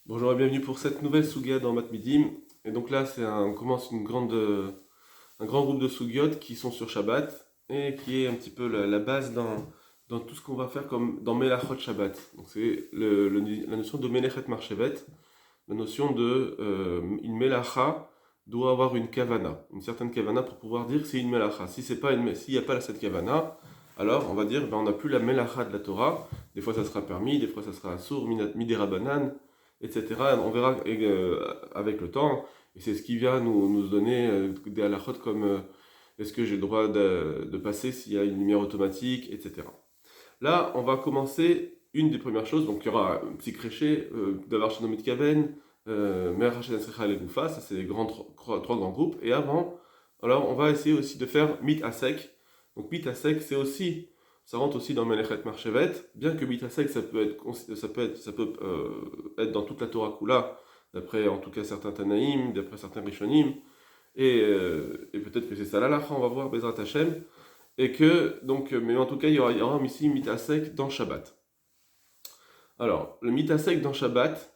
Bonjour et bienvenue pour cette nouvelle Sougia dans Matmidim. Et donc là, on commence un grand groupe de Sougiot qui sont sur Shabbat et qui est un petit peu la base dans tout ce qu'on va faire comme dans Melachot Shabbat. Donc c'est la notion de Melechet Marchevet, la notion de une Melacha doit avoir une kavana, une certaine kavana pour pouvoir dire que c'est une Melacha. Si c'est pas s'il n'y a pas cette kavana, alors on va dire ben, on n'a plus la Melacha de la Torah. Des fois ça sera permis, des fois ça sera assour, midera banan, etc. On verra avec le temps, et c'est ce qui vient nous donner des halachot comme est-ce que j'ai le droit de passer s'il y a une lumière automatique, etc. Là, on va commencer une des premières choses, donc il y aura un petit créché d'avoir Shanomit Kaven, Mer Hashem Esrecha et Goufa, ça c'est les trois grands groupes, et avant, alors on va essayer aussi de faire Mit Asek. Donc Mit Asek, c'est aussi ça rentre aussi dans Melechet Marchevet, bien que Mitasek ça peut être dans toute la Torah Kula, d'après en tout cas certains Tanaïm, d'après certains Rishonim, et peut-être que c'est ça là, on va voir Bezrat Hashem, et que donc, mais en tout cas il y aura ici Mitasek dans Shabbat. Alors le Mitasek dans Shabbat,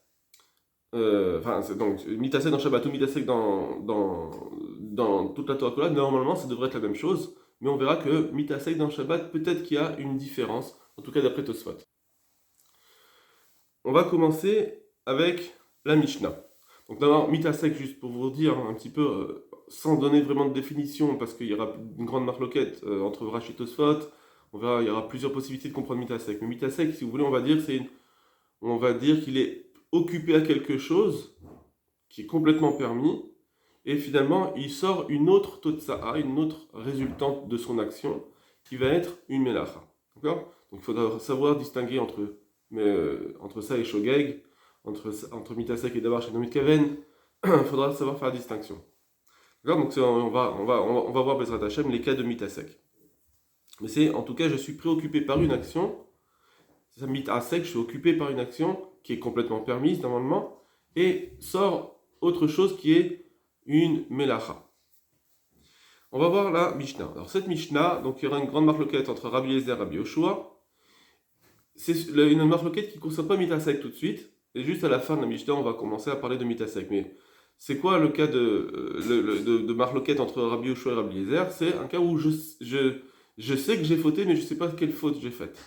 donc Mitasek dans Shabbat ou Mitasek dans toute la Torah Kula, normalement ça devrait être la même chose. Mais on verra que Mitasek dans Shabbat, peut-être qu'il y a une différence, en tout cas d'après Tosfot. On va commencer avec la Mishnah. Donc d'abord, Mitasek, juste pour vous dire un petit peu, sans donner vraiment de définition, parce qu'il y aura une grande marloquette entre Rashi et Tosfot, on verra, il y aura plusieurs possibilités de comprendre Mitasek. Mais Mitasek, si vous voulez, on va dire qu'il est occupé à quelque chose qui est complètement permis, et finalement, il sort une autre totsa'a, une autre résultante de son action, qui va être une melacha. D'accord? Donc il faudra savoir distinguer entre ça et shogeg, entre mitasek et davar shenomit kaven, il faudra savoir faire la distinction. D'accord? Donc on va voir Bezrat Hashem les cas de mitasek. Mais c'est, en tout cas, je suis préoccupé par une action, c'est ça, mitasek, je suis occupé par une action qui est complètement permise normalement, et sort autre chose qui est une melacha. On va voir la Mishnah. Alors cette Mishnah, donc il y aura une grande marloquette entre Rabbi Eliezer et Rabbi Yoshua. C'est une marloquette qui ne concerne pas Mitasek tout de suite. Et juste à la fin de la Mishnah, on va commencer à parler de Mitasek. Mais c'est quoi le cas de marloquette entre Rabbi Yoshua et Rabbi Eliezer? C'est un cas où je sais que j'ai fauté, mais je ne sais pas quelle faute j'ai faite.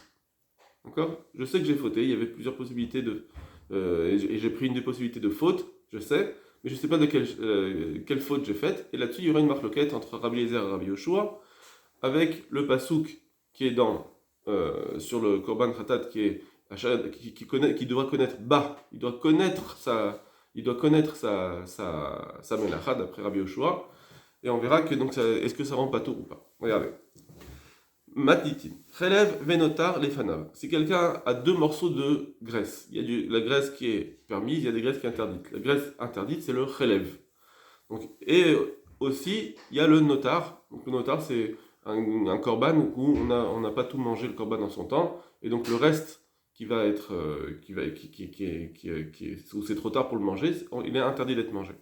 D'accord? Je sais que j'ai fauté, il y avait plusieurs possibilités et j'ai pris une des possibilités de faute, je sais, mais je ne sais pas de quelle faute j'ai faite. Et là-dessus, il y aura une marloquette entre Rabbi Eliezer et Rabbi Yoshua, avec le pasouk qui est sur le Korban Khatat, qui devra connaître il doit connaître sa melacha, d'après Rabbi Yoshua, et on verra que donc est-ce que ça rend pato ou pas. Regardez. Matitin. Relève Venotar Lefanav. Si quelqu'un a deux morceaux de graisse, il y a la graisse qui est permise, il y a des graisses qui sont interdites. La graisse interdite, c'est le relève. Donc, et aussi, il y a le notar. Donc, le notar, c'est un korban où on n'a pas tout mangé le korban en son temps. Et donc, le reste qui va être, où c'est trop tard pour le manger, il est interdit d'être mangé.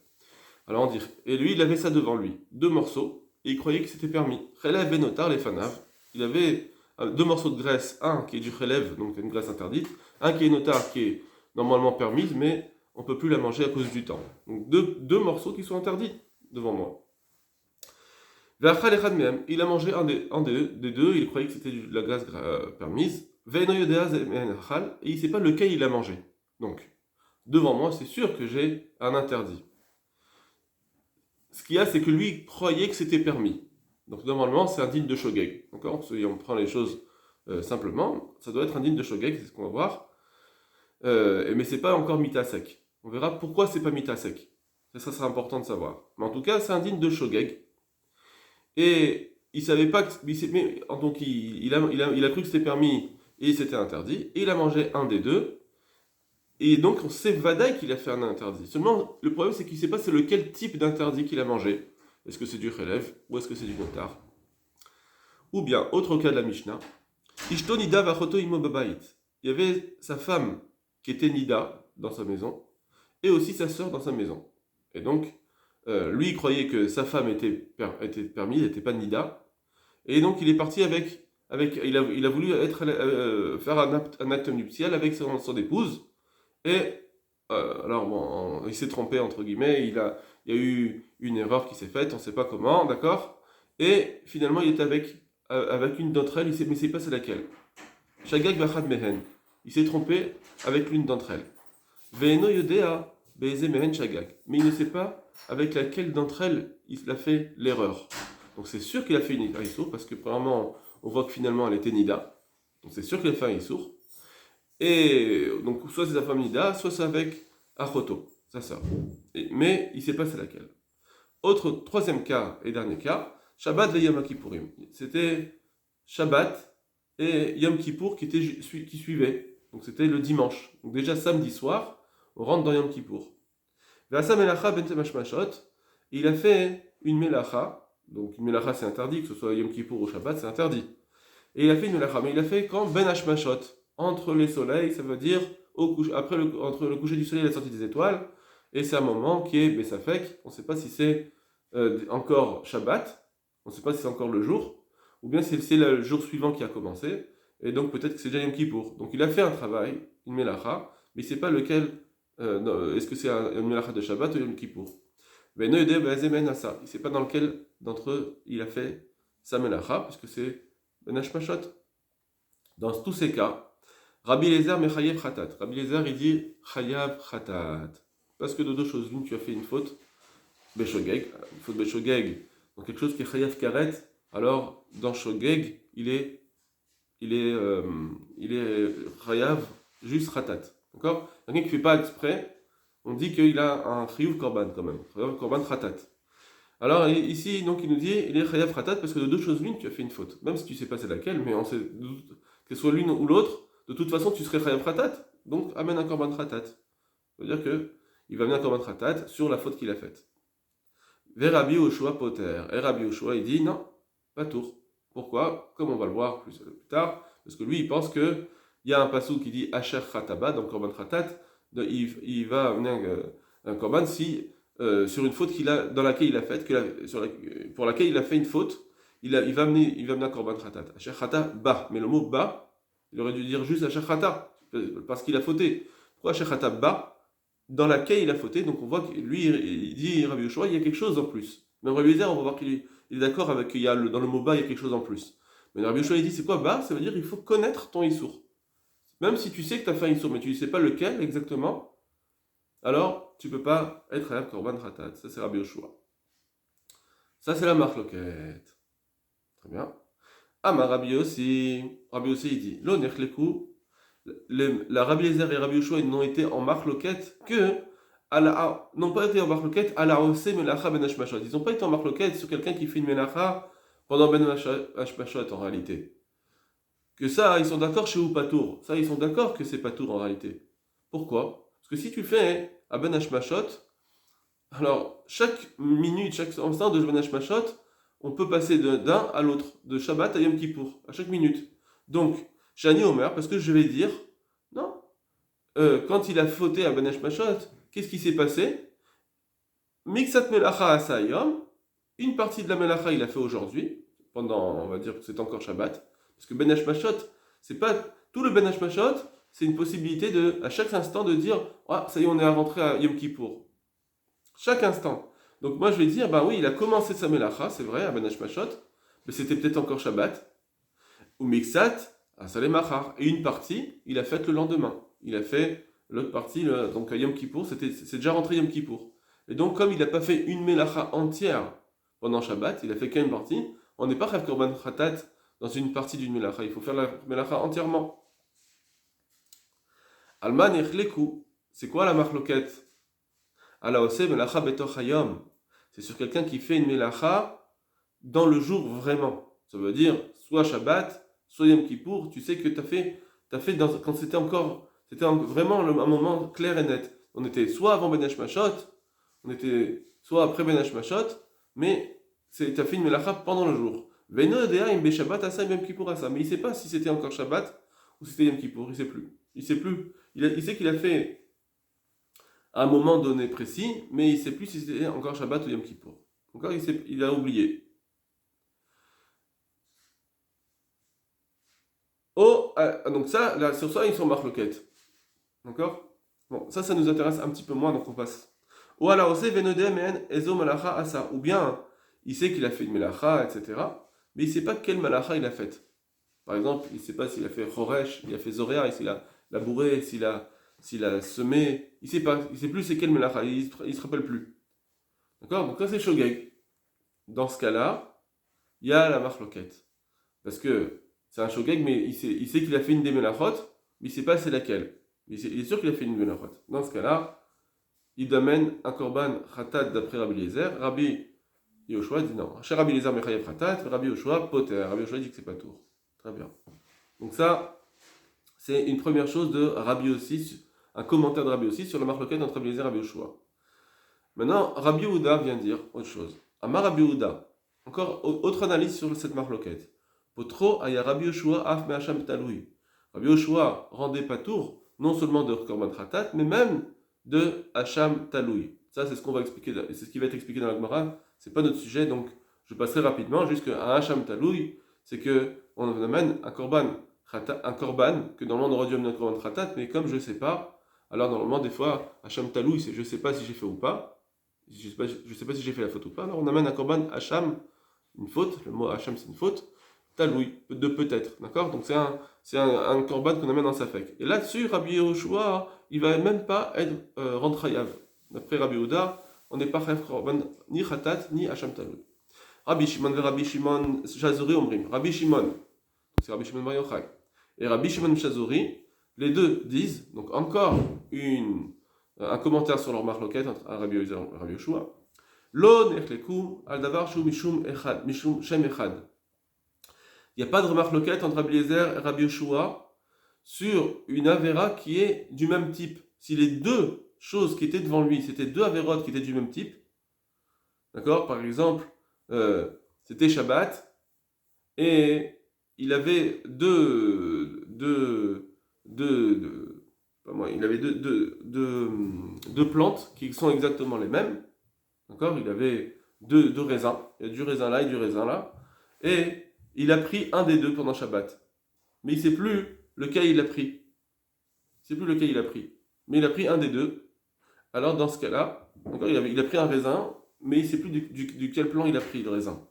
Alors, on dit, et lui, il avait ça devant lui, deux morceaux, et il croyait que c'était permis. Relève Venotar Lefanav. Il avait deux morceaux de graisse, un qui est du relève, donc une graisse interdite, un qui est notar, qui est normalement permise, mais on ne peut plus la manger à cause du temps. Donc deux morceaux qui sont interdits devant moi. Il a mangé un des deux, il croyait que c'était de la graisse permise, et il ne sait pas lequel il a mangé. Donc, devant moi, c'est sûr que j'ai un interdit. Ce qu'il y a, c'est que lui croyait que c'était permis. Donc normalement, c'est indigne de shogeg. D'accord? Si on prend les choses simplement, ça doit être indigne de shogeg, c'est ce qu'on va voir. Mais c'est pas encore mitasek. On verra pourquoi c'est pas mitasek. Ça sera important de savoir. Mais en tout cas, c'est indigne de shogeg. Et il savait pas que. Donc il a cru que c'était permis et c'était interdit. Et il a mangé un des deux. Et donc on sait Vadaï qu'il a fait un interdit. Seulement, le problème c'est qu'il ne sait pas c'est lequel type d'interdit qu'il a mangé. Est-ce que c'est du relève ou est-ce que c'est du notar? Ou bien, autre cas de la Mishnah, Ishto Nida vachoto imo babait. Il y avait sa femme qui était Nida dans sa maison et aussi sa sœur dans sa maison. Et donc, lui il croyait que sa femme était permise, n'était pas Nida. Et donc il est parti il a voulu faire un acte nuptial avec son épouse. Et alors bon, il s'est trompé entre guillemets, il y a eu une erreur qui s'est faite, on ne sait pas comment, d'accord? Et finalement, il est avec une d'entre elles, mais c'est pas c'est laquelle. Shagag vachad mehen. Il s'est trompé avec l'une d'entre elles. Ve'eno yodea be'eze mehen shagag. Mais il ne sait pas avec laquelle d'entre elles il a fait l'erreur. Donc c'est sûr qu'il a fait une issour, parce que premièrement, on voit que finalement elle était nida. Donc c'est sûr qu'il a fait un issour. Et donc soit c'est sa femme nida, soit c'est avec Achoto, sa sœur. Mais il ne sait pas c'est laquelle. Autre troisième cas et dernier cas, Shabbat et Yom Kippourim. C'était Shabbat et Yom Kippour qui suivaient. Donc c'était le dimanche. Donc déjà samedi soir, on rentre dans Yom Kippour. V'asa melacha ben temashmashot. Il a fait une melacha. Donc une melacha c'est interdit, que ce soit Yom Kippour ou Shabbat, c'est interdit. Et il a fait une melacha, mais il a fait quand ben hashmashot. Entre les soleils, ça veut dire entre le coucher du soleil et la sortie des étoiles. Et c'est un moment qui est Bessafek. On ne sait pas si c'est encore Shabbat, on ne sait pas si c'est encore le jour, ou bien si c'est le jour suivant qui a commencé, et donc peut-être que c'est déjà Yom Kippour. Donc il a fait un travail, une melacha, mais il ne sait pas lequel, est-ce que c'est une melacha de Shabbat ou Yom Kippour. Mais il ne sait pas dans lequel d'entre eux il a fait sa melacha, puisque c'est Ben Hashmashot. Dans tous ces cas, Rabbi Eliezer mechayev khatat. Rabbi Eliezer il dit chayav khatat. Parce que de deux choses, l'une tu as fait une faute, Beshogeg, une faute Beshogeg, donc quelque chose qui est chayav karet, alors dans Shogeg, il est chayav juste khatat. D'accord? Quelqu'un qui ne fait pas exprès, on dit qu'il a un chiyuv korban quand même, chiyuv korban khatat. Alors ici, donc il nous dit, il est chayav khatat parce que de deux choses l'une, tu as fait une faute. Même si tu ne sais pas c'est laquelle, mais on sait que ce soit l'une ou l'autre, de toute façon tu serais chayav khatat, donc amène un korban khatat. Ça veut dire que il va amener un korban khatat sur la faute qu'il a faite. Vers Rabbi Yoshua Poter. Et Rabbi Yoshua, il dit non, pas tour. Pourquoi? Comme on va le voir plus tard, parce que lui, il pense qu'il y a un passou qui dit Asher Khataba, donc korban khatat, il va amener un korban si, sur une faute dans laquelle il a faite, pour laquelle il a fait une faute, il va amener un korban khatat. Asher Khataba, mais le mot ba, il aurait dû dire juste Asher Khata, parce qu'il a fauté. Pourquoi Asher Khataba? Dans laquelle il a fauté, donc on voit que lui, il dit Rabbi Yoshua, il y a quelque chose en plus. Même Rabbi Eliezer, on va voir qu'il est d'accord avec qu'il y a dans le mot bas, il y a quelque chose en plus. Mais Rabbi Yoshua, il dit c'est quoi bas? Ça veut dire il faut connaître ton issour. Même si tu sais que tu as fait un issour, mais tu ne sais pas lequel exactement, alors tu ne peux pas être à korban khatat. Ça c'est Rabbi Yoshua. Ça c'est la marloquette. Très bien. Ah, ma Rabbi aussi il dit Lo nechleku. La Rabbi Eliezer et Rabbi Yoshua ils n'ont été en marloquette que n'ont pas été en marloquette à la Ose Melacha Ben Hashmashot. Ils n'ont pas été en marloquette sur quelqu'un qui fait une Melacha pendant Ben Hashmashot en réalité. Que ça, ils sont d'accord chez Upatour. Ça, ils sont d'accord que c'est Patour en réalité. Pourquoi? Parce que si tu fais à Ben Hashmashot, alors chaque minute, chaque instant de Ben Hashmashot, on peut passer d'un à l'autre, de Shabbat à Yom Kippour, à chaque minute. Donc, Shani Omer, parce que je vais dire, non, quand il a fauté à Ben Hashmashot, qu'est-ce qui s'est passé? Mixat Melacha Asayom, une partie de la Melacha il a fait aujourd'hui, pendant, on va dire que c'est encore Shabbat, parce que Ben Hashmashot, c'est pas tout le Ben Hashmashot, c'est une possibilité à chaque instant de dire, ah, ça y est, on est rentré à Yom Kippour. Chaque instant. Donc moi je vais dire, bah oui, il a commencé sa Melacha, c'est vrai, à Ben Hashmashot, mais c'était peut-être encore Shabbat, ou Mixat, à Salemachar, et une partie, il a fait le lendemain. Il a fait l'autre partie, donc à Yom Kippour, c'est déjà rentré Yom Kippour. Et donc, comme il n'a pas fait une melacha entière pendant Shabbat, il a fait qu'une partie, on n'est pas Chav Korban Khatat dans une partie d'une melacha. Il faut faire la melacha entièrement. Alman Echleku, c'est quoi la marloquette? Ala ose melacha betoch hayom. C'est sur quelqu'un qui fait une melacha dans le jour vraiment. Ça veut dire soit Shabbat, soit Yom Kippour. Tu sais que tu as fait quand c'était vraiment un moment clair et net. On était soit avant Ben Hashmashot, on était soit après Ben Hashmashot, mais tu as fait une melacha pendant le jour. Mais il ne sait pas si c'était encore Shabbat ou si c'était Yom Kippour, il ne sait plus. Il sait plus. Il sait qu'il a fait à un moment donné précis, mais il ne sait plus si c'était encore Shabbat ou Yom Kippour. Encore, il a oublié. Oh, donc ça, là, sur ça, ils sont marloquettes. D'accord? Bon, ça nous intéresse un petit peu moins, donc on passe. Ou alors, c'est venodem en ezo malacha asa. Ou bien, il sait qu'il a fait une melacha, etc. Mais il ne sait pas quelle melacha il a faite. Par exemple, il ne sait pas s'il a fait choresh, il a fait zoréa, s'il a labouré, s'il a semé. Il ne sait pas, il ne sait plus c'est quelle melacha, il ne se rappelle plus. D'accord? Donc là, c'est shogeg. Dans ce cas-là, il y a la marloquette. Parce que c'est un shogeg, mais il sait qu'il a fait une des melachot, mais il ne sait pas c'est laquelle. Il est sûr qu'il a fait une melachot. Dans ce cas-là, il amène un korban khatat d'après Rabbi Eliezer. Rabbi Yoshua dit non. Chez Rabbi Eliezer, mechayev khatat, Rabbi Yoshua, poter. Rabbi Yoshua dit que c'est pas tour. Très bien. Donc ça, c'est une première chose de Rabbi aussi, un commentaire de Rabbi aussi sur le marloquette entre Rabbi Eliezer et Rabbi Yoshua. Maintenant, Rabbi Yehuda vient dire autre chose. Amar Rabbi Yehuda, encore autre analyse sur cette marloquette. Potro aya Rabbi Yoshua af me'acham taloui. Rabbi Yoshua rendait pas tour, non seulement de Korban Khatat, mais même de Hacham Taloui. Ça, c'est ce qu'on va expliquer, c'est ce qui va être expliqué dans la Gemara. C'est pas notre sujet, donc je passerai rapidement. Juste qu'un Hacham Taloui, c'est que on amène un korban que normalement on aurait dû amener un korban Khatat, mais comme je ne sais pas, alors normalement des fois Hacham Taloui, c'est je ne sais pas si j'ai fait ou pas. Je ne sais pas si j'ai fait la faute ou pas. Alors on amène un korban Hacham, une faute. Le mot Hacham c'est une faute. Taloui, de peut-être, d'accord? Donc c'est un korban qu'on amène dans sa fek. Et là-dessus, Rabbi Yehoshua, il va même pas être rentrayav. D'après Rabbi Yehuda, on n'est pas chayv korban ni khatat ni hacham taloui. Rabbi Shimon et Rabbi Shimon Chazori omrim. Rabbi Shimon, c'est Rabbi Shimon Bar Yochai, et Rabbi Shimon Chazori, les deux disent, donc encore un commentaire sur leur marloquette entre Rabbi Yehuda et Rabbi Yehoshua. Lo nechleku al davar shu mishum echad, mishum shem echad. Il n'y a pas de remarque loquette entre Rabbi Eliezer et Rabbi Yoshua sur une avéra qui est du même type. Si les deux choses qui étaient devant lui, c'était deux avérotes qui étaient du même type, d'accord? Par exemple, c'était Shabbat, et il avait il avait deux plantes qui sont exactement les mêmes, d'accord? Il avait deux raisins, il y a du raisin là et du raisin là, et il a pris un des deux pendant Shabbat. Mais il ne sait plus lequel il a pris. Il ne sait plus lequel il a pris. Mais il a pris un des deux. Alors dans ce cas-là, il a pris un raisin, mais il ne sait plus duquel plan il a pris le raisin.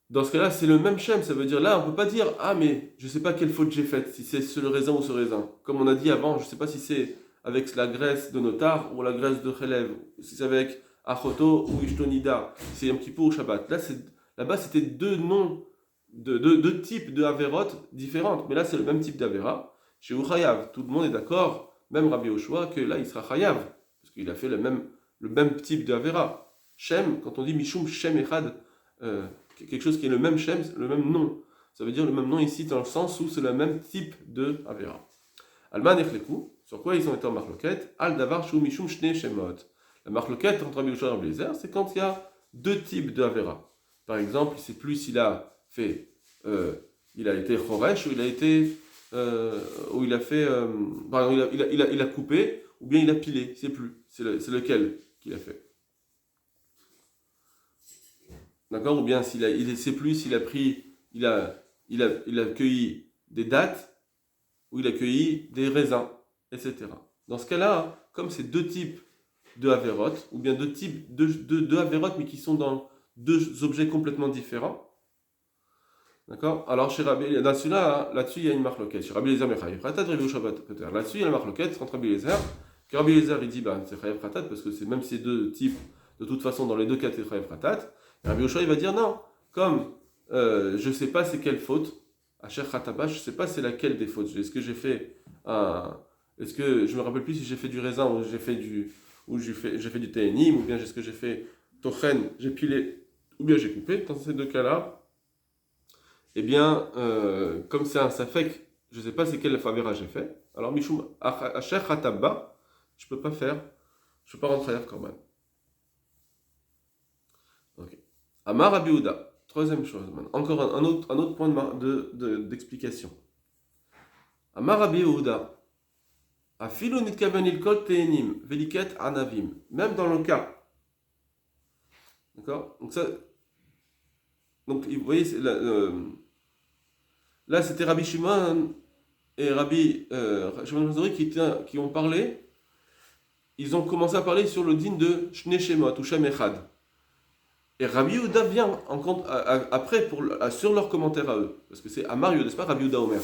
Dans ce cas-là, c'est le même shem. Ça veut dire là, on ne peut pas dire ah mais je ne sais pas quelle faute j'ai faite, si c'est le raisin ou ce raisin. Comme on a dit avant, je ne sais pas si c'est avec la graisse de notar ou la graisse de chelev, si c'est avec achoto ou ishtonida, si c'est un petit peu au Shabbat. Là-bas, c'était deux noms, deux types de avérotes différentes. Mais là, c'est le même type d'avéra. Chez Uchayav, tout le monde est d'accord, même Rabbi Yoshua, que là, il sera Chayav, parce qu'il a fait le même type d'avéra. Shem, quand on dit Mishum Shem Echad, quelque chose qui est le même Shem, le même nom. Ça veut dire le même nom ici, dans le sens où c'est le même type de avéra. Alman Echleku, sur quoi ils ont été en marloquette? Al Davar Shu Mishum Shne Shemot. La marloquette entre Rabbi Yoshua et Rabbi Eliezer, c'est quand il y a deux types d'avéra. Par exemple, il ne sait plus s'il a fait, il a été choresh ou il a été, ou il a fait, par exemple, il a coupé ou bien il a pilé. Il ne sait plus. C'est lequel qu'il a fait. D'accord? Ou bien il ne sait plus s'il a pris, il a cueilli des dattes ou il a cueilli des raisins, etc. Dans ce cas-là, comme c'est deux types de avérotes, ou bien deux types de avérotes mais qui sont dans deux objets complètement différents. D'accord? Alors, chez Rabbi, là-dessus, il y a une marloquette. Chez Rabbi Eliezer, Mechayev Khatat, Rabbi Yoshua Poter. Là-dessus, il y a la marloquette entre Rabbi Eliezer, que Rabbi Eliezer, il dit, c'est Chayev Khatat, parce que c'est même ces deux types, de toute façon, dans les deux cas, c'est Chayev Khatat. Et Rabbi Yoshua, il va dire, non, comme je ne sais pas c'est quelle faute, à Cher Khataba, je ne sais pas c'est laquelle des fautes. Est-ce que j'ai fait est-ce que je me rappelle plus si j'ai fait du raisin ou j'ai fait du téhénim, ou bien est-ce que j'ai fait tochen, j'ai pilé, ou bien j'ai coupé. Dans ces deux cas-là, eh bien, comme c'est un safek, je ne sais pas c'est quel favera j'ai fait. Alors, Mishum, Asher Khatabba, je ne peux pas rentrer à Korban. Ok. Amar Rabbi Yehuda, troisième chose, encore un autre point d'explication. Amar Rabbi Yehuda, Afilo nitkaven ilkol tehenim, veliket anavim. Même dans le cas. D'accord? Donc, vous voyez, là, c'était Rabbi Shimon et Rabbi Shimon Mazori qui ont parlé ils ont commencé à parler sur le din de Shne Shemot ou Shem Echad. Et Rabbi Yehuda vient après sur leur commentaire à eux. Parce que c'est Amar Yehuda, c'est pas Rabbi Yehuda Omer.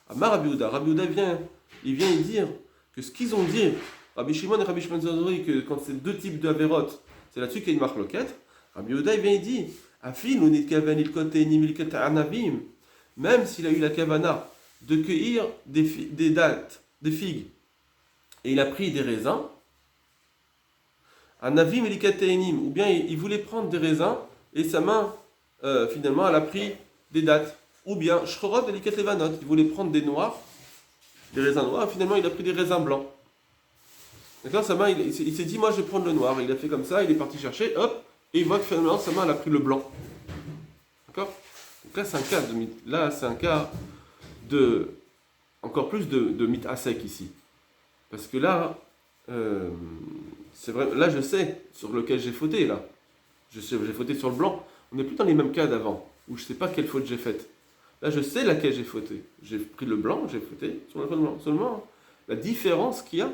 Amar Rabbi Yehuda. Rabbi Yehuda vient y dire que ce qu'ils ont dit, Rabbi Shimon et Rabbi Shimon Zazori, que quand c'est deux types d'Averot, c'est là-dessus qu'il y a une marque loquette. Rabbi Yehuda vient y dire Afil, on est kavan il kote nimilket anavim. Même s'il a eu la kavana de cueillir des dattes, des figues, et il a pris des raisins, un avim enim, ou bien il voulait prendre des raisins et sa main finalement elle a pris des dattes, ou bien shchorot eliket levanot, il voulait prendre des noirs, des raisins noirs, et finalement il a pris des raisins blancs. D'accord, sa main il s'est dit moi je vais prendre le noir, il a fait comme ça, il est parti chercher, hop, et il voit que finalement sa main elle a pris le blanc. D'accord. Donc là c'est un cas de encore plus de mit asek ici, parce que là c'est vrai, là je sais sur lequel j'ai fauté, là. J'ai fauté sur le blanc. On n'est plus dans les mêmes cas d'avant, où je ne sais pas quelle faute j'ai faite. Là je sais laquelle j'ai fauté. J'ai pris le blanc, j'ai fauté sur le blanc. Seulement, la différence qu'il y a,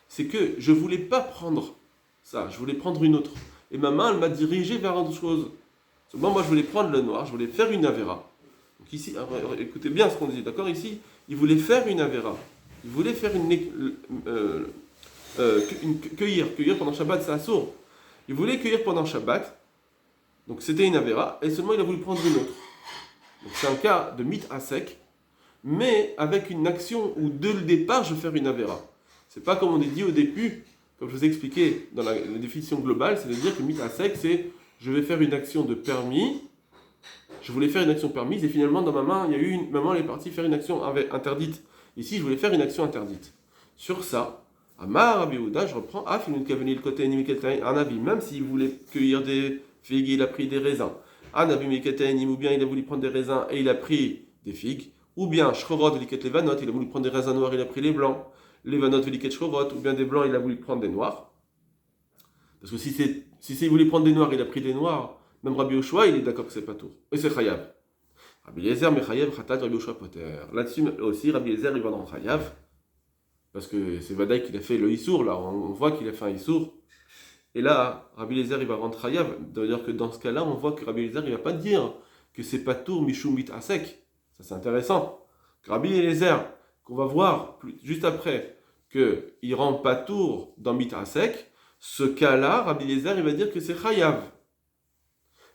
c'est que je ne voulais pas prendre ça, je voulais prendre une autre. Et ma main, elle m'a dirigé vers autre chose. Seulement, moi je voulais prendre le noir, je voulais faire une avéra. Donc ici, écoutez bien ce qu'on dit, d'accord. Ici, il voulait faire une avéra. Il voulait faire cueillir pendant Shabbat, c'est assourd. Il voulait cueillir pendant Shabbat, donc c'était une avéra, et seulement il a voulu prendre une autre. Donc c'est un cas de mit à sec, mais avec une action où dès le départ je vais faire une avéra. C'est pas comme on a dit au début, comme je vous ai expliqué dans la définition globale, c'est de dire que mit à sec c'est je vais faire une action de permis, je voulais faire une action permise, et finalement dans ma main, ma main elle est partie faire une action interdite. Ici je voulais faire une action interdite. Sur ça, Amar Rabbi Yehuda, je reprends, un avis, même s'il voulait cueillir des figues, il a pris des raisins. Un avis, ou bien il a voulu prendre des raisins et il a pris des figues. Ou bien, Shchorot, veliket levanot, il a voulu prendre des raisins noirs, il a pris les blancs. Levanot, veliket shchorot, ou bien des blancs, il a voulu prendre des noirs. Parce que si il voulait prendre des noirs, il a pris des noirs. Même Rabbi Yoshua, il est d'accord que c'est pas tout. Et c'est chayav. Rabbi Eliezer, mechayev, chatat, Rabbi Yoshua, poter. Là-dessus aussi, Rabbi Eliezer, il va dans chayav. Parce que c'est Vadaï qui a fait le Issour, là, on voit qu'il a fait un Issour. Et là, Rabbi Eliezer, il va rendre Chayav. D'ailleurs que dans ce cas-là, on voit que Rabbi Eliezer, il ne va pas dire que c'est pas tour Mishum mit asek. Ça, c'est intéressant. Rabbi Eliezer, qu'on va voir juste après, qu'il rend pas tour dans mit asek, ce cas-là, Rabbi Eliezer, il va dire que c'est Chayav.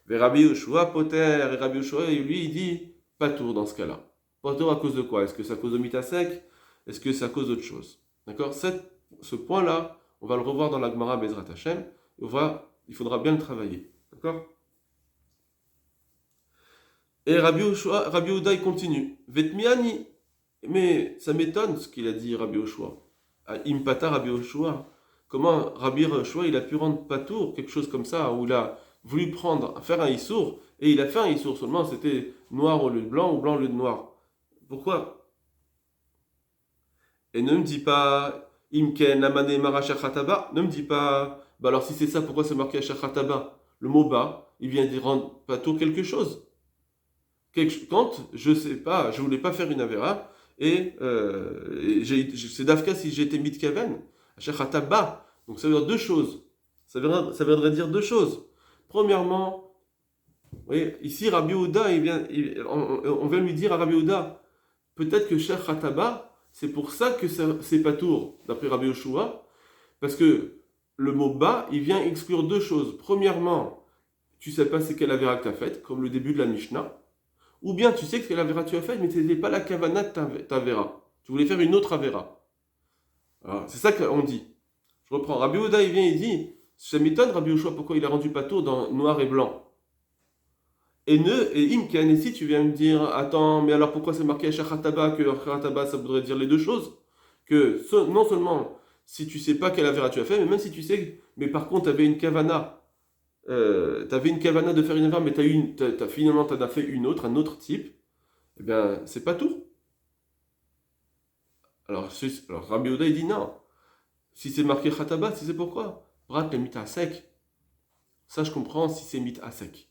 Mais Rabbi Yoshua, Poter, et Rabbi Yoshua, lui, il dit pas tour dans ce cas-là. Pas tour à cause de quoi? Est-ce que c'est à cause de mit asek? Est-ce que c'est à cause d'autre chose? D'accord. Ce point-là, on va le revoir dans la Gemara Bezrat Hashem. Il faudra bien le travailler. D'accord. Et Rabbi Yehuda, il continue. Vetmiani. Mais ça m'étonne ce qu'il a dit Rabbi Yehoshua. Impata Rabbi Yehoshua. Comment Rabbi Yehoshua, il a pu rendre patour, quelque chose comme ça, où il a voulu faire un issour, et il a fait un issour seulement, c'était noir au lieu de blanc ou blanc au lieu de noir. Pourquoi? Et ne me dis pas, Imken, Lamane, Marachachataba, ne me dis pas, bah alors si c'est ça, pourquoi c'est marqué Achachataba? Le mot bas, il vient dire rendre patour quelque chose. Quand, je sais pas, je voulais pas faire une avéra, et c'est d'Afka si j'étais mitkaven, Achachataba, donc ça veut dire deux choses. Ça viendrait dire deux choses. Premièrement, vous voyez, ici Rabbi Yehuda, on vient lui dire à Rabbi Yehuda, peut-être que Sheikh Khataba, c'est pour ça que c'est pas tour, d'après Rabbi Yoshua, parce que le mot bas, il vient exclure deux choses. Premièrement, tu sais pas c'est quelle avéra que tu as faite, comme le début de la Mishnah, ou bien tu sais quelle avéra tu as faite, mais ce n'était pas la kavana de ta avéra. Tu voulais faire une autre avéra. C'est ça qu'on dit. Je reprends. Rabbi Yehuda, il vient, il dit, ça m'étonne Rabbi Yoshua, pourquoi il a rendu pas tour dans noir et blanc. Et Imken, et si tu viens me dire, attends, mais alors pourquoi c'est marqué Achachataba, que Achachataba ça voudrait dire les deux choses? Que non seulement si tu sais pas quelle avéra tu as fait, mais même si tu sais, mais par contre tu avais une kavana, de faire une avéra, mais finalement tu en as fait une autre, un autre type, eh bien c'est pas tout. Alors Rabbi Yehuda il dit non. Si c'est marqué Chataba, si c'est pourquoi? Brat le mit à sec. Ça je comprends si c'est mit à sec.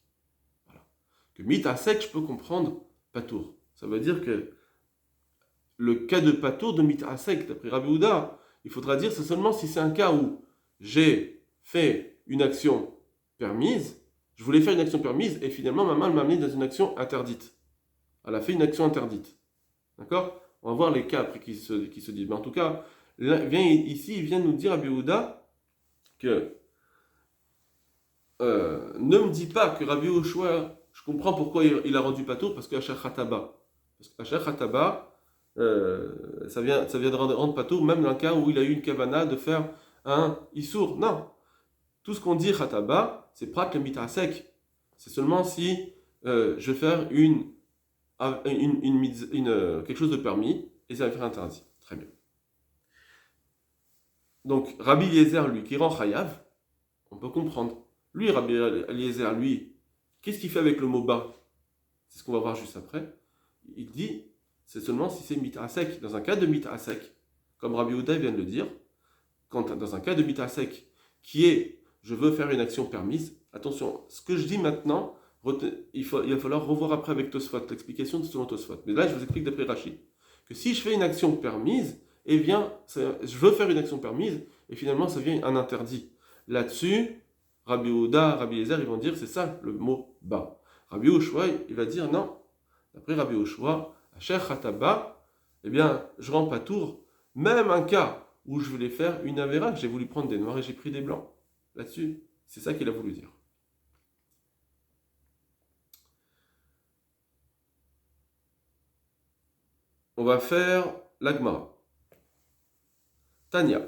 Que mit à sec, je peux comprendre patour. Ça veut dire que le cas de patour de mit à sec, d'après Rabbi Yehuda, il faudra dire c'est seulement si c'est un cas où j'ai fait une action permise, je voulais faire une action permise, et finalement ma main m'a amené dans une action interdite. Elle a fait une action interdite. D'accord? On va voir les cas après qui se disent. Mais en tout cas, ici, il vient nous dire à Yehuda que ne me dis pas que Rabbi Yoshua, je comprends pourquoi il a rendu patour, parce qu'Acher Khataba. Parce qu'Acher Khataba, ça vient de rendre patour, même dans le cas où il a eu une kavana de faire un Issour. Non. Tout ce qu'on dit Khataba, c'est prat le mita sec. C'est seulement si je vais faire quelque chose de permis et ça va faire interdit. Très bien. Donc Rabbi Eliezer, lui, qui rend chayav, on peut comprendre. Lui, Rabbi Eliezer, lui, qu'est-ce qu'il fait avec le mot bas? C'est ce qu'on va voir juste après. Il dit, c'est seulement si c'est mita sec. Dans un cas de mita sec, comme Rabbi Yehuda vient de le dire, dans un cas de mita sec, qui est je veux faire une action permise, attention, ce que je dis maintenant, il va falloir revoir après avec Tosfot, l'explication de selon Tosfot. Mais là, je vous explique d'après Rachid, que si je fais une action permise, eh bien, je veux faire une action permise, et finalement, ça devient un interdit. Là-dessus, Rabbi Yehuda, Rabbi Eliezer, ils vont dire, c'est ça le mot bas. Rabbi Yoshua, il va dire, non, d'après Rabbi Yoshua, Asher Khataba, eh bien, je rends pas tour, même un cas où je voulais faire une avéra, j'ai voulu prendre des noirs et j'ai pris des blancs. Là-dessus, c'est ça qu'il a voulu dire. On va faire l'Agmara. Tania.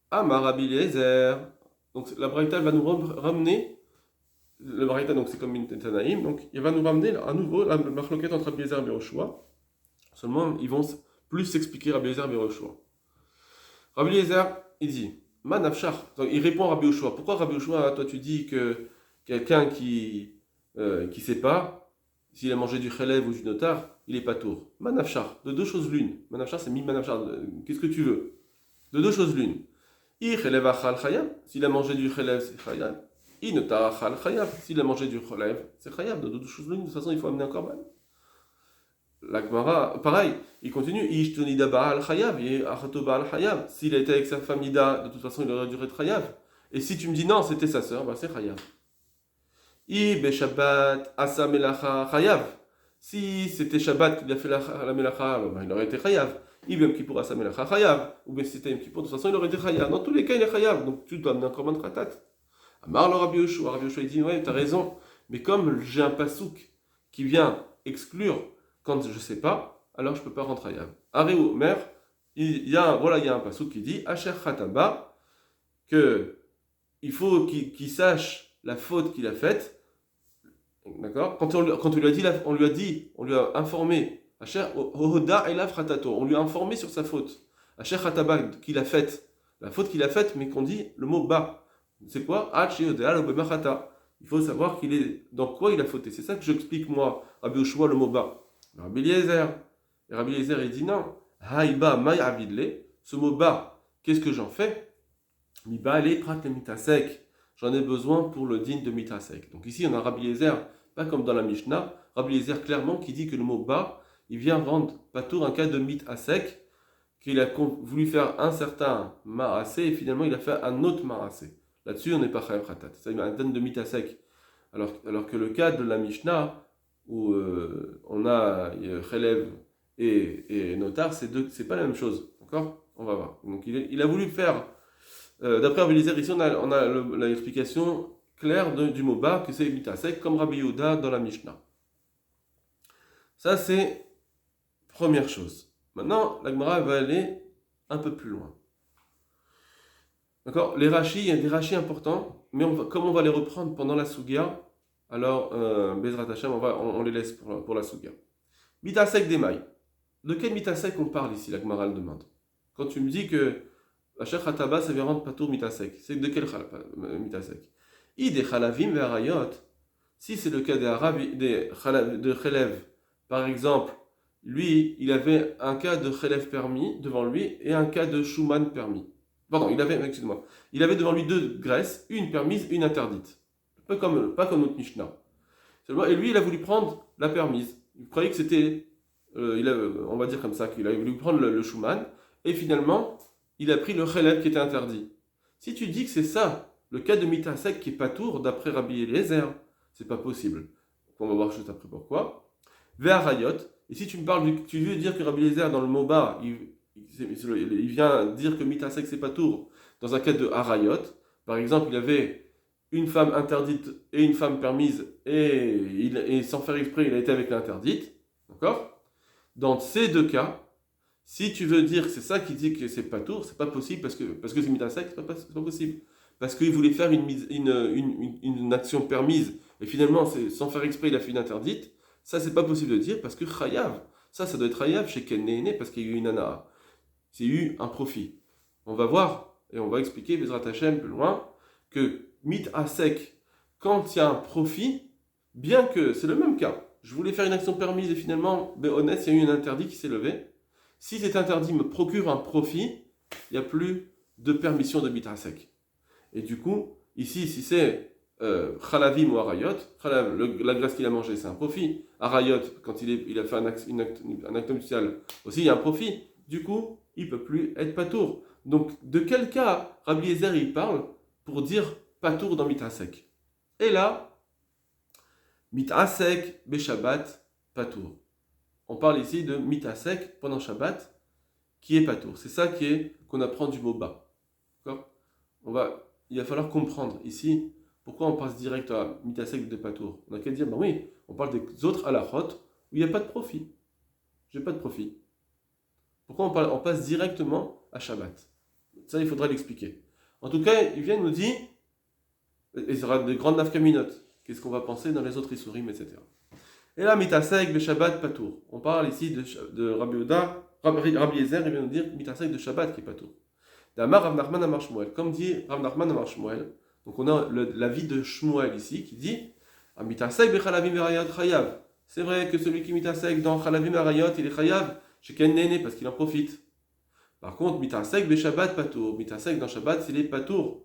Amar Rabbi Eliezer. Donc la Braïta va nous ramener. Le Braïta, donc c'est comme une Tanaïm. Donc il va nous ramener à nouveau la marloquette entre Rabbi Eliezer et Rabbi Yoshua. Seulement, ils vont plus s'expliquer Rabbi Eliezer et Rabbi Yoshua. Rabbi Eliezer, il dit Manafshar. Donc il répond à Rabbi Yoshua. Pourquoi Rabbi Yoshua, toi tu dis que quelqu'un qui sait pas, s'il a mangé du chelev ou du notar, il est pas tour. Manafshar, de deux choses l'une. Manafshar, c'est mi manafshar. Qu'est-ce que tu veux? De deux choses l'une. I chelev achal chayab. S'il a mangé du chelev, c'est chayab. I notar achal chayab. S'il a mangé du chelev, c'est chayab. De deux choses l'une. De toute façon, il faut amener un korban. La Gemara, pareil, il continue. I ishtonida ba'al chayab. I achato ba'al chayab. S'il a été avec sa femme Ida, de toute façon, il aurait dû être chayab. Et si tu me dis non, c'était sa sœur, bah c'est chayab. I be Shabbat asa melacha chayav. Si c'était Shabbat qu'il a fait la melacha, alors il aurait été chayav. I be Kippour asa melacha chayav. Ou bien si c'était Kippour, de toute façon il aurait été chayav. Dans tous les cas il est chayav. Donc tu dois amener un korban khatat. Amar le Rabbi Yoshua. Rabbi Yoshua il dit ouais t'as raison. Mais comme j'ai un pasouk qui vient exclure quand je sais pas, alors je peux pas rentrer chayav. Aréou mer. Il y a un pasouk qui dit Asher Khataba que il faut qu'il sache la faute qu'il a faite, d'accord? Quand on lui a dit, on lui a informé, on lui a informé sur sa faute, qu'il a faite, la faute qu'il a faite, mais qu'on dit le mot ba. C'est quoi? Il faut savoir dans quoi il a fauté. C'est ça que j'explique moi, Rabbi Yoshua, le mot ba. Rabbi Eliezer, il dit non. Haïba may avidle, ce mot ba, qu'est-ce que j'en fais? Mi ba le prat le mitasek. J'en ai besoin pour le digne de mitasek. Donc ici, on a Rabbi Eliezer, pas comme dans la Mishnah, Rabbi Eliezer clairement qui dit que le mot ba, il vient rendre patour un cas de mitasek, qu'il a voulu faire un certain ma'asé et finalement il a fait un autre ma'asé. Là-dessus, on n'est pas chayav khatat. Ça, il y a un don de mitasek. Alors que le cas de la Mishnah, où on a chelev et notar, c'est pas la même chose. D'accord? On va voir. Donc il a voulu faire. D'après Rabbi Eliezer, ici on a l'explication claire du mot ba, que c'est mitasek, comme Rabbi Yehuda dans la Mishnah. Ça c'est première chose. Maintenant, la Gemara va aller un peu plus loin. D'accord? Les rachis, il y a des rachis importants, mais comme on va les reprendre pendant la Sugia, alors Bezrat Hashem, on les laisse pour la Sugia. Mitasek d'Emaï. De quel mitasek on parle ici, la Gemara le demande? Quand tu me dis que Asher Khataba, ça vient rendre patour mitasek. C'est de quel mitasek? I des chalavim ve'arayot. Si c'est le cas de chelev, par exemple, lui, il avait un cas de chelev permis devant lui et un cas de shuman permis. Pardon, il avait devant lui deux graisses, une permise, une interdite. Pas comme notre Mishnah. Et lui, il a voulu prendre la permise. Il croyait que c'était, on va dire comme ça, qu'il a voulu prendre le shuman, et finalement, il a pris le chelev qui était interdit. Si tu dis que c'est ça, le cas de mitasek qui est patour, d'après Rabbi Eliezer, c'est pas possible. On va voir juste après pourquoi. Ve'arayot, et si tu me parles, tu veux dire que Rabbi Eliezer, dans le mot bas, il vient dire que mitasek c'est patour, dans un cas de harayot, par exemple, il y avait une femme interdite et une femme permise, et sans faire exprès, il a été avec l'interdite, d'accord? Dans ces deux cas, si tu veux dire que c'est ça qui dit que c'est patour, c'est pas possible parce que c'est mitasek, c'est pas possible. Parce qu'il voulait faire une action permise et finalement, sans faire exprès, il a fait une interdite. Ça, c'est pas possible de dire parce que chayav, ça doit être chayav chez Ken Nehene parce qu'il y a eu une anaa. C'est eu un profit. On va voir et on va expliquer, Bezrat Hashem, plus loin, que mitasek, quand il y a un profit, bien que c'est le même cas, je voulais faire une action permise et finalement, honnête, il y a eu un interdit qui s'est levé. Si cet interdit me procure un profit, il n'y a plus de permission de mitasek. Et du coup, ici, si c'est chalavim ou arayot, la glace qu'il a mangée, c'est un profit. Arayot, quand il a fait un acte nuptial, aussi, il y a un profit. Du coup, il ne peut plus être patour. Donc, de quel cas Rabbi Eliezer il parle pour dire patour dans mitasek? Et là, mitasek beshabbat patour. On parle ici de mitasek pendant Shabbat, qui est patour. C'est ça qu'on apprend du mot bas. D'accord? Il va falloir comprendre ici pourquoi on passe direct à mitasek de patour. On a qu'à dire, ben oui, on parle des autres halachot où il n'y a pas de profit. J'ai pas de profit. Pourquoi on passe directement à Shabbat? Ça, il faudra l'expliquer. En tout cas, il vient nous dire, et il y aura de grandes nafkaminotes. Qu'est-ce qu'on va penser dans les autres isurim, etc. Et là, mitasek de Shabbat patour. On parle ici de Rabbi Yehuda, Rabbi Eliezer, il vient nous dire mitasek de Shabbat qui est patour. D'Amar Rav Nachman Amar Shmuel. Comme dit Rav Nachman Amar Shmuel, donc on a l'avis de Shmuel ici qui dit mitasek bechalavim verayot chayav. C'est vrai que celui qui mitasek dans chalavim verayot, il est chayav chez Ken Nehene parce qu'il en profite. Par contre, mitasek beshabbat patour. Mitasek dans Shabbat, c'est les patour.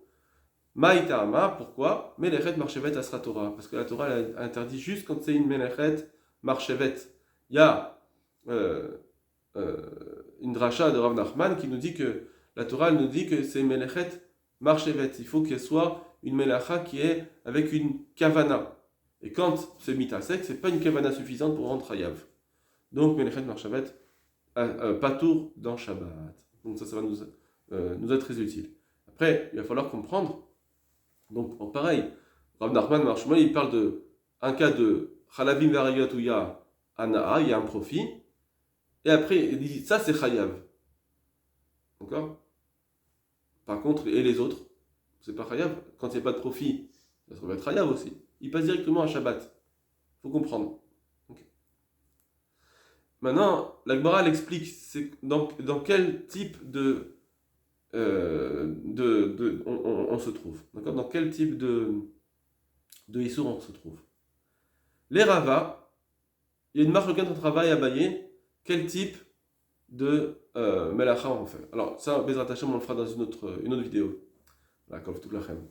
Maïtama, pourquoi? Melechet marchevet asra Torah. Parce que la Torah elle interdit juste quand c'est une melechet marchevet. Il y a une dracha de Rav Nachman qui nous dit que la Torah nous dit que c'est melechet marchevet. Il faut qu'elle soit une melacha qui est avec une kavana. Et quand c'est mitasek, c'est pas une kavana suffisante pour rendre chayav. Donc melechet marchevet patour dans Shabbat. Donc ça va nous être très utile. Après, il va falloir comprendre. Donc, pareil, Rav Nachman Marshmal, il parle de un cas de chalavim verayot où il y a anaa, il y a un profit, et après, il dit ça c'est chayav. D'accord? Par contre, et les autres, c'est pas chayav. Quand il n'y a pas de profit, ça va être chayav aussi. Il passe directement à Shabbat. Il faut comprendre. Okay. Maintenant, la Gemara explique dans quel type on se trouve. D'accord? Dans quel type de Issour on se trouve? Les Rava, il y a une marque de travail à bailler. Quel type de Melacha on fait? Alors, ça, Bezrat Hashem, on le fera dans une autre vidéo. D'accord, toute la chaîne.